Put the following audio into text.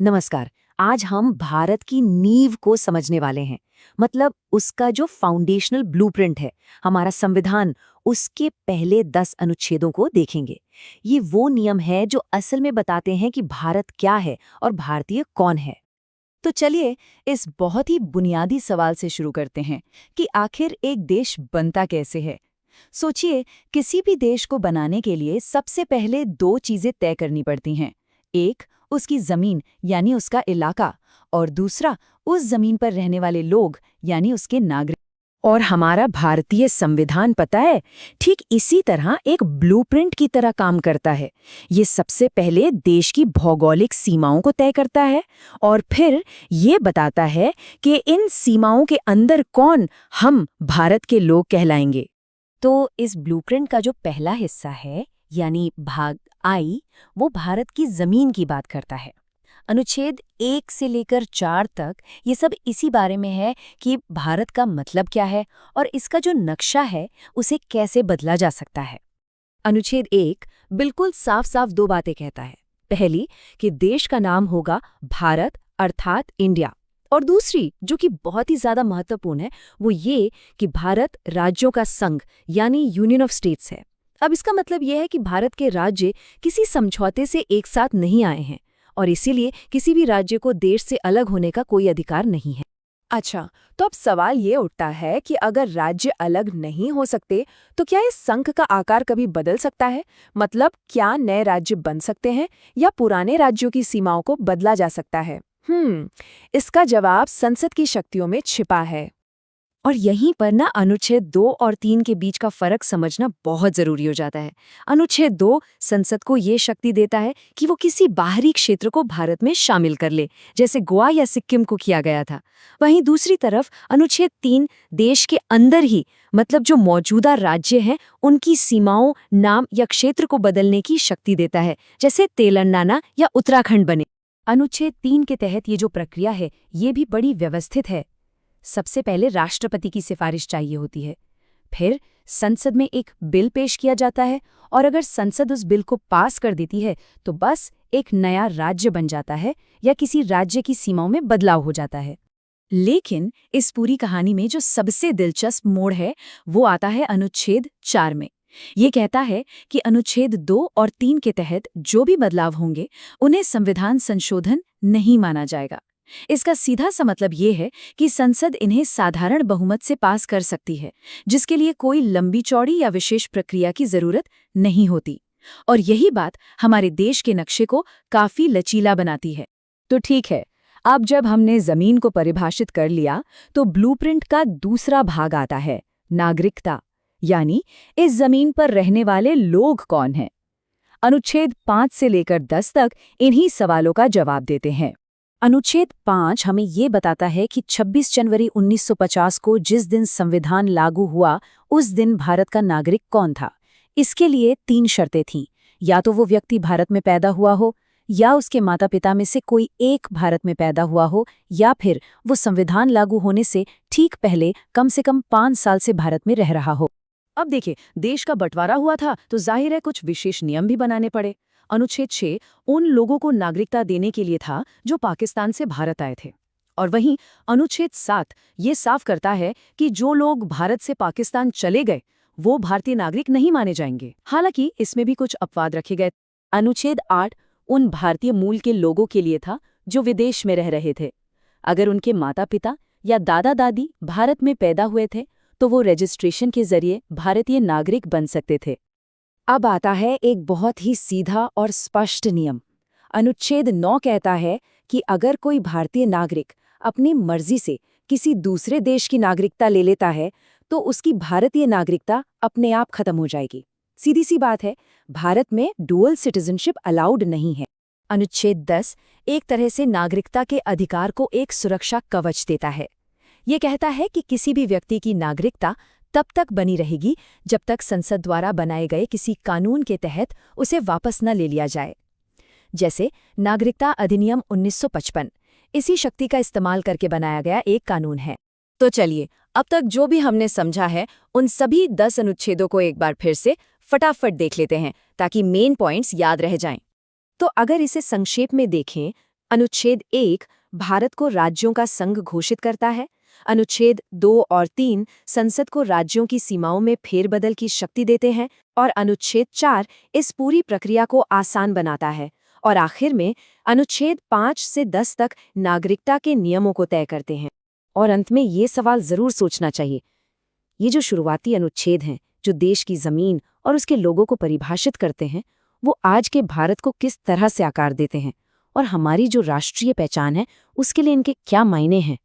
नमस्कार। आज हम भारत की नींव को समझने वाले हैं। मतलब उसका जो फाउंडेशनल ब्लूप्रिंट है, हमारा संविधान, उसके पहले 10 अनुच्छेदों को देखेंगे। ये वो नियम है जो असल में बताते हैं कि भारत क्या है और भारतीय कौन है। तो चलिए इस बहुत ही बुनियादी सवाल से शुरू करते हैं कि आखिर एक देश बनता कैसे है। सोचिए, किसी भी देश को बनाने के लिए सबसे पहले दो चीजें तय करनी पड़ती हैं। एक, उसकी जमीन यानी उसका इलाका, और दूसरा, उस जमीन पर रहने वाले लोग यानी उसके नागरिक। और हमारा भारतीय संविधान पता है, ठीक इसी तरह एक ब्लूप्रिंट की तरह काम करता है। ये सबसे पहले देश की भौगोलिक सीमाओं को तय करता है और फिर ये बताता है कि इन सीमाओं के अंदर कौन हम भारत के लोग कहलाएंगे। तो इस ब्लूप्रिंट का जो पहला हिस्सा है, यानी भाग आई, वो भारत की जमीन की बात करता है। अनुच्छेद 1 से लेकर 4 तक ये सब इसी बारे में है कि भारत का मतलब क्या है और इसका जो नक्शा है उसे कैसे बदला जा सकता है। अनुच्छेद 1 बिल्कुल साफ साफ दो बातें कहता है। पहली, कि देश का नाम होगा भारत अर्थात इंडिया, और दूसरी, जो कि बहुत ही ज्यादा महत्वपूर्ण है, वो ये कि भारत राज्यों का संघ यानी यूनियन ऑफ स्टेट्स है। अब इसका मतलब यह है कि भारत के राज्य किसी समझौते से एक साथ नहीं आए हैं और इसीलिए किसी भी राज्य को देश से अलग होने का कोई अधिकार नहीं है। अच्छा, तो अब सवाल ये उठता है कि अगर राज्य अलग नहीं हो सकते, तो क्या इस संघ का आकार कभी बदल सकता है? मतलब क्या नए राज्य बन सकते हैं या पुराने राज्यों की सीमाओं को बदला जा सकता है? इसका जवाब संसद की शक्तियों में छिपा है। और यहीं पर ना अनुच्छेद 2 और 3 के बीच का फर्क समझना बहुत जरूरी हो जाता है। अनुच्छेद 2 संसद को ये शक्ति देता है कि वो किसी बाहरी क्षेत्र को भारत में शामिल कर ले, जैसे गोवा या सिक्किम को किया गया था। वहीं दूसरी तरफ अनुच्छेद 3 देश के अंदर ही, मतलब जो मौजूदा राज्य हैं, उनकी सीमाओं, नाम या क्षेत्र को बदलने की शक्ति देता है, जैसे तेलंगाना या उत्तराखंड बने। अनुच्छेद 3 के तहत ये जो प्रक्रिया है, ये भी बड़ी व्यवस्थित है। सबसे पहले राष्ट्रपति की सिफारिश चाहिए होती है, फिर संसद में एक बिल पेश किया जाता है, और अगर संसद उस बिल को पास कर देती है तो बस एक नया राज्य बन जाता है या किसी राज्य की सीमाओं में बदलाव हो जाता है। लेकिन इस पूरी कहानी में जो सबसे दिलचस्प मोड़ है, वो आता है अनुच्छेद 4 में। ये कहता है कि अनुच्छेद 2 और 3 के तहत जो भी बदलाव होंगे, उन्हें संविधान संशोधन नहीं माना जाएगा। इसका सीधा सा मतलब ये है कि संसद इन्हें साधारण बहुमत से पास कर सकती है, जिसके लिए कोई लंबी चौड़ी या विशेष प्रक्रिया की जरूरत नहीं होती। और यही बात हमारे देश के नक्शे को काफी लचीला बनाती है। तो ठीक है, अब जब हमने जमीन को परिभाषित कर लिया, तो ब्लूप्रिंट का दूसरा भाग आता है, नागरिकता, यानी इस जमीन पर रहने वाले लोग कौन हैं। अनुच्छेद 5 से लेकर 10 तक इन्हीं सवालों का जवाब देते हैं। अनुच्छेद 5 हमें ये बताता है कि 26 जनवरी 1950 को जिस दिन संविधान लागू हुआ, उस दिन भारत का नागरिक कौन था। इसके लिए 3 शर्तें थीं। या तो वो व्यक्ति भारत में पैदा हुआ हो, या उसके माता पिता में से कोई एक भारत में पैदा हुआ हो, या फिर वो संविधान लागू होने से ठीक पहले कम से कम 5 साल से भारत में रह रहा हो। अब देखिए, देश का बंटवारा हुआ था तो जाहिर है कुछ विशेष नियम भी बनाने पड़े। अनुच्छेद 6 उन लोगों को नागरिकता देने के लिए था जो पाकिस्तान से भारत आए थे, और वहीं अनुच्छेद 7 ये साफ करता है कि जो लोग भारत से पाकिस्तान चले गए वो भारतीय नागरिक नहीं माने जाएंगे। हालांकि इसमें भी कुछ अपवाद रखे गए। अनुच्छेद 8 उन भारतीय मूल के लोगों के लिए था जो विदेश में रह रहे थे। अगर उनके माता पिता या दादा दादी भारत में पैदा हुए थे तो वो रजिस्ट्रेशन के जरिए भारतीय नागरिक बन सकते थे। अब आता है एक बहुत ही सीधा और स्पष्ट नियम। अनुच्छेद 9 कहता है कि अगर कोई भारतीय नागरिक अपनी मर्जी से किसी दूसरे देश की नागरिकता ले लेता है, तो उसकी भारतीय नागरिकता अपने आप खत्म हो जाएगी। सीधी सी बात है, भारत में डुअल सिटीजनशिप अलाउड नहीं है। अनुच्छेद 10 एक तरह से नागरिकता के अधिकार को एक सुरक्षा कवच देता है। ये कहता है कि किसी भी व्यक्ति की नागरिकता तब तक बनी रहेगी जब तक संसद द्वारा बनाए गए किसी कानून के तहत उसे वापस न ले लिया जाए। जैसे नागरिकता अधिनियम 1955 इसी शक्ति का इस्तेमाल करके बनाया गया एक कानून है। तो चलिए, अब तक जो भी हमने समझा है, उन सभी 10 अनुच्छेदों को एक बार फिर से फटाफट देख लेते हैं ताकि मेन पॉइंट्स याद रह जाएं। तो अगर इसे संक्षेप में देखें अनुच्छेद 1 भारत को राज्यों का संघ घोषित करता है। अनुच्छेद 2 और 3 संसद को राज्यों की सीमाओं में फेरबदल की शक्ति देते हैं और अनुच्छेद 4 इस पूरी प्रक्रिया को आसान बनाता है। और आखिर में अनुच्छेद 5 से 10 तक नागरिकता के नियमों को तय करते हैं। और अंत में ये सवाल जरूर सोचना चाहिए, ये जो शुरुआती अनुच्छेद हैं जो देश की जमीन और उसके लोगों को परिभाषित करते हैं, वो आज के भारत को किस तरह से आकार देते हैं और हमारी जो राष्ट्रीय पहचान है उसके लिए इनके क्या मायने हैं।